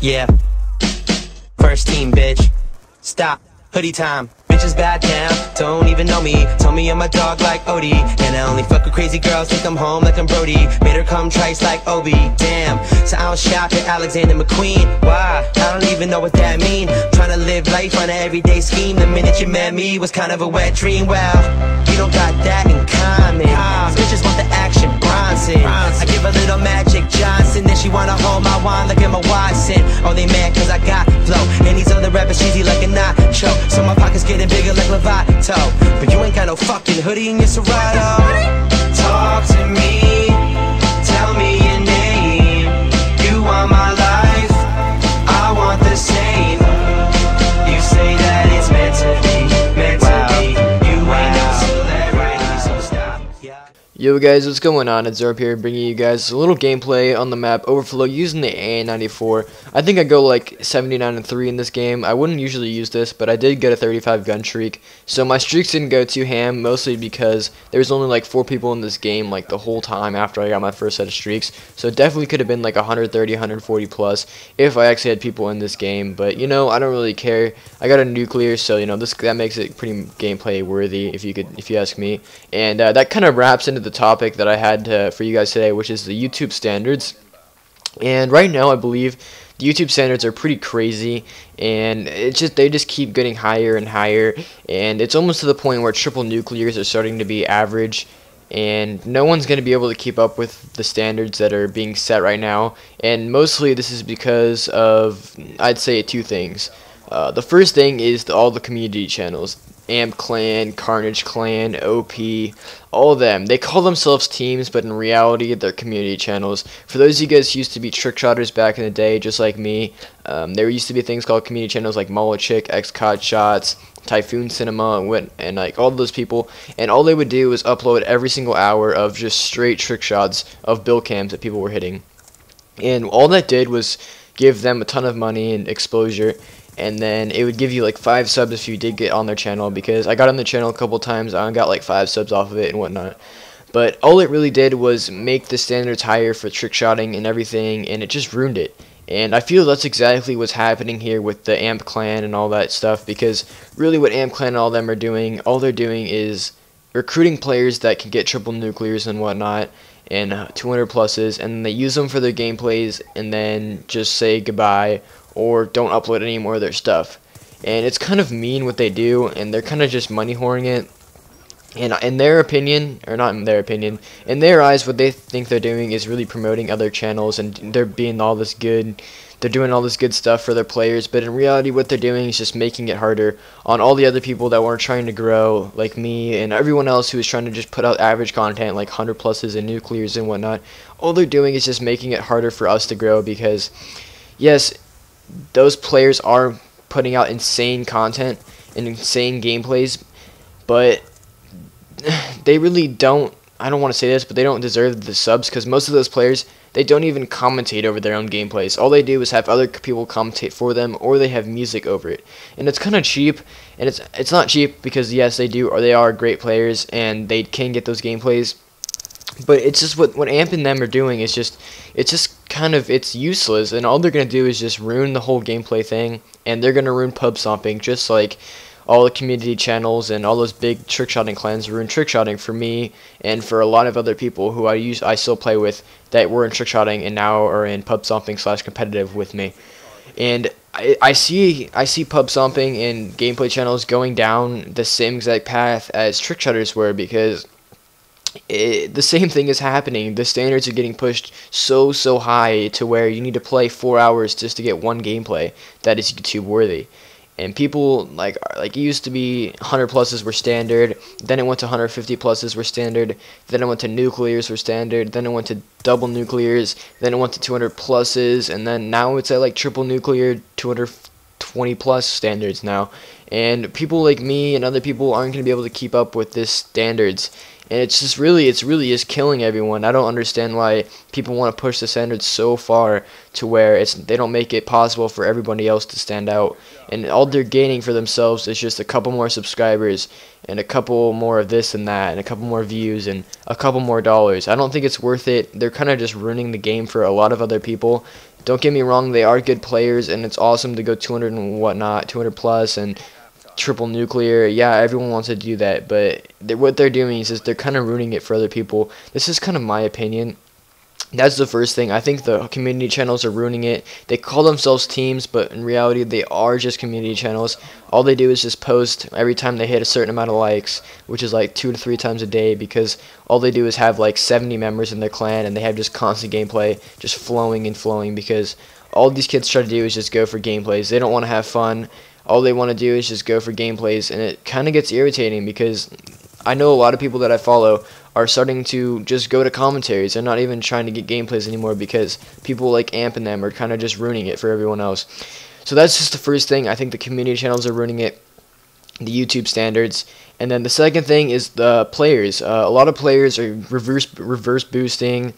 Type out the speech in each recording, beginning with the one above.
Yeah. First team, bitch. Stop. Hoodie time. Bitches bad now, don't even know me. Tell me I'm a dog like Odie. And I only fuck with crazy girls, think I'm home like I'm Brody. Made her come trice like Obi. Damn, so I don't shop at Alexander McQueen. Why? I don't even know what that mean. Trying to live life on an everyday scheme. The minute you met me was kind of a wet dream. Well, we don't got that in common. Bitches want the action, Bronson. I give a little Magic Johnson, then she wanna hold my wine like Emma Watson. Oh, they mad cause I got flow, and these other rappers cheesy like a nacho. So my pockets getting bigger like Lovato, but you ain't got no fucking hoodie in your Serato. Talk to me, tell me your name. You want my life, I want the same. You say that it's meant to be, meant to be. You ain't no celebrity, so stop. Yeah. Yo guys, what's going on? It's Zerp here, bringing you guys a little gameplay on the map Overflow using the AN94. I think I go like 79-3 in this game. I wouldn't usually use this, but I did get a 35 gun streak. So my streaks didn't go too ham, mostly because there was only like 4 people in this game like the whole time after I got my first set of streaks. So it definitely could have been like 130, 140 plus if I actually had people in this game. But you know, I don't really care. I got a nuclear, so you know that makes it pretty gameplay worthy if you ask me. And that kind of wraps into the topic that I had for you guys today, which is the YouTube standards. And right now I believe the YouTube standards are pretty crazy, and they just keep getting higher and higher, and it's almost to the point where triple nuclears are starting to be average, and no one's going to be able to keep up with the standards that are being set right now. And mostly this is because of, I'd say, 2 things. The first thing is all the community channels. Amp Clan, Carnage Clan, OP, all of them. They call themselves teams, but in reality, they're community channels. For those of you guys who used to be trick shotters back in the day, just like me, there used to be things called community channels like Molochick, XCOD Shots, Typhoon Cinema, and like all those people. And all they would do was upload every single hour of just straight trick shots of bill cams that people were hitting. And all that did was give them a ton of money and exposure. And then it would give you like 5 subs if you did get on their channel, because I got on the channel a couple times, I got like 5 subs off of it and whatnot. But all it really did was make the standards higher for trick shotting and everything, and it just ruined it. And I feel that's exactly what's happening here with the Amp Clan and all that stuff, because really what Amp Clan and all them are doing, all they're doing is recruiting players that can get triple nuclears and whatnot, and 200 pluses, and they use them for their gameplays and then just say goodbye or don't upload any more of their stuff. And it's kind of mean what they do, and they're kind of just money whoring it. And in their opinion, or not in their opinion, in their eyes, what they think they're doing is really promoting other channels, and they're doing all this good stuff for their players. But in reality, what they're doing is just making it harder on all the other people that were trying to grow, like me and everyone else who is trying to just put out average content like 100 pluses and nuclears and whatnot. All they're doing is just making it harder for us to grow, because yes, those players are putting out insane content and insane gameplays, but they really don't, I don't want to say this, but they don't deserve the subs, because most of those players, they don't even commentate over their own gameplays. All they do is have other people commentate for them, or they have music over it. And it's kind of cheap, and it's not cheap because yes, they are great players and they can get those gameplays. But it's just what Amp and them are doing is it's useless, and all they're going to do is just ruin the whole gameplay thing, and they're going to ruin pub stomping, just like all the community channels and all those big trick shotting clans ruin trick shotting for me and for a lot of other people who I still play with that were in trick shotting and now are in pub stomping / competitive with me. And I see pub stomping and gameplay channels going down the same exact path as trick shotters were, because the same thing is happening. The standards are getting pushed so high to where you need to play 4 hours just to get one gameplay that is YouTube worthy. And people like it used to be 100 pluses were standard, then it went to 150 pluses were standard, then it went to nuclears were standard, then it went to double nuclears, then it went to 200 pluses, and then now it's at like triple nuclear 220 plus standards now. And people like me and other people aren't going to be able to keep up with this standards. And it's really is killing everyone. I don't understand why people want to push the standards so far to where they don't make it possible for everybody else to stand out. And all they're gaining for themselves is just a couple more subscribers and a couple more of this and that and a couple more views and a couple more dollars. I don't think it's worth it. They're kind of just ruining the game for a lot of other people, Don't get me wrong, they are good players, and it's awesome to go 200 and whatnot, 200 plus, and triple nuclear. Yeah, everyone wants to do that, but what they're doing is they're kind of ruining it for other people. This is kind of my opinion. That's the first thing. I think the community channels are ruining it. They call themselves teams, but in reality, they are just community channels. All they do is just post every time they hit a certain amount of likes, which is like 2 to 3 times a day, because all they do is have like 70 members in their clan, and they have just constant gameplay, just flowing and flowing, because all these kids try to do is just go for gameplays. They don't want to have fun. All they want to do is just go for gameplays, and it kind of gets irritating, because I know a lot of people that I follow are starting to just go to commentaries. They're not even trying to get gameplays anymore, because people like amping them are kind of just ruining it for everyone else. So that's just the first thing. I think the community channels are ruining it, the YouTube standards. And then the second thing is the players. A lot of players are reverse boosting,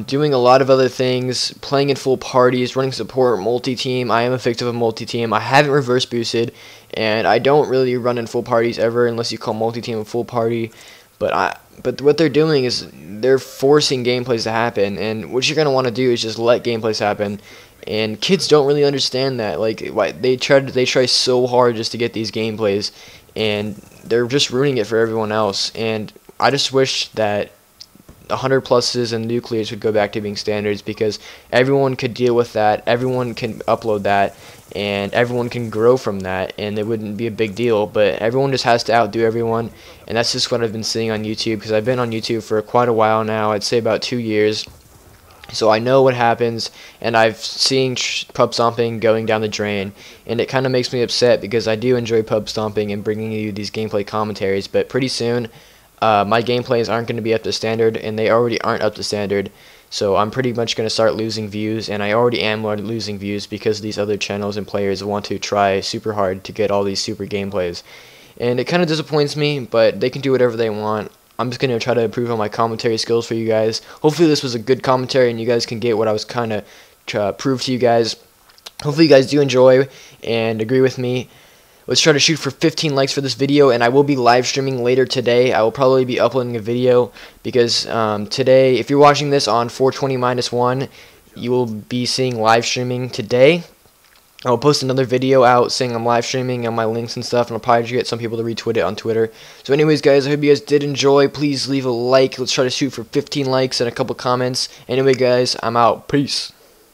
doing a lot of other things, playing in full parties, running support, multi-team. I am a victim of multi-team. I haven't reverse boosted, and I don't really run in full parties ever, unless you call multi-team a full party. But what they're doing is they're forcing gameplays to happen, and what you're gonna want to do is just let gameplays happen. And kids don't really understand that. Like, they try so hard just to get these gameplays, and they're just ruining it for everyone else. And I just wish that 100 pluses and nuclears would go back to being standards, because everyone could deal with that, everyone can upload that, and everyone can grow from that, and it wouldn't be a big deal. But everyone just has to outdo everyone, and that's just what I've been seeing on YouTube, because I've been on YouTube for quite a while now. I'd say about 2 years, so I know what happens, and I've seen pub stomping going down the drain, and it kind of makes me upset, because I do enjoy pub stomping and bringing you these gameplay commentaries, but pretty soon my gameplays aren't going to be up to standard, and they already aren't up to standard. So I'm pretty much going to start losing views, and I already am losing views, because these other channels and players want to try super hard to get all these super gameplays. And it kind of disappoints me, but they can do whatever they want. I'm just going to try to improve on my commentary skills for you guys. Hopefully this was a good commentary, and you guys can get what I was kind of trying to prove to you guys. Hopefully you guys do enjoy and agree with me. Let's try to shoot for 15 likes for this video, and I will be live streaming later today. I will probably be uploading a video, because today, if you're watching this on 420-1, you will be seeing live streaming today. I'll post another video out saying I'm live streaming and my links and stuff, and I'll probably get some people to retweet it on Twitter. So anyways, guys, I hope you guys did enjoy. Please leave a like. Let's try to shoot for 15 likes and a couple comments. Anyway, guys, I'm out. Peace.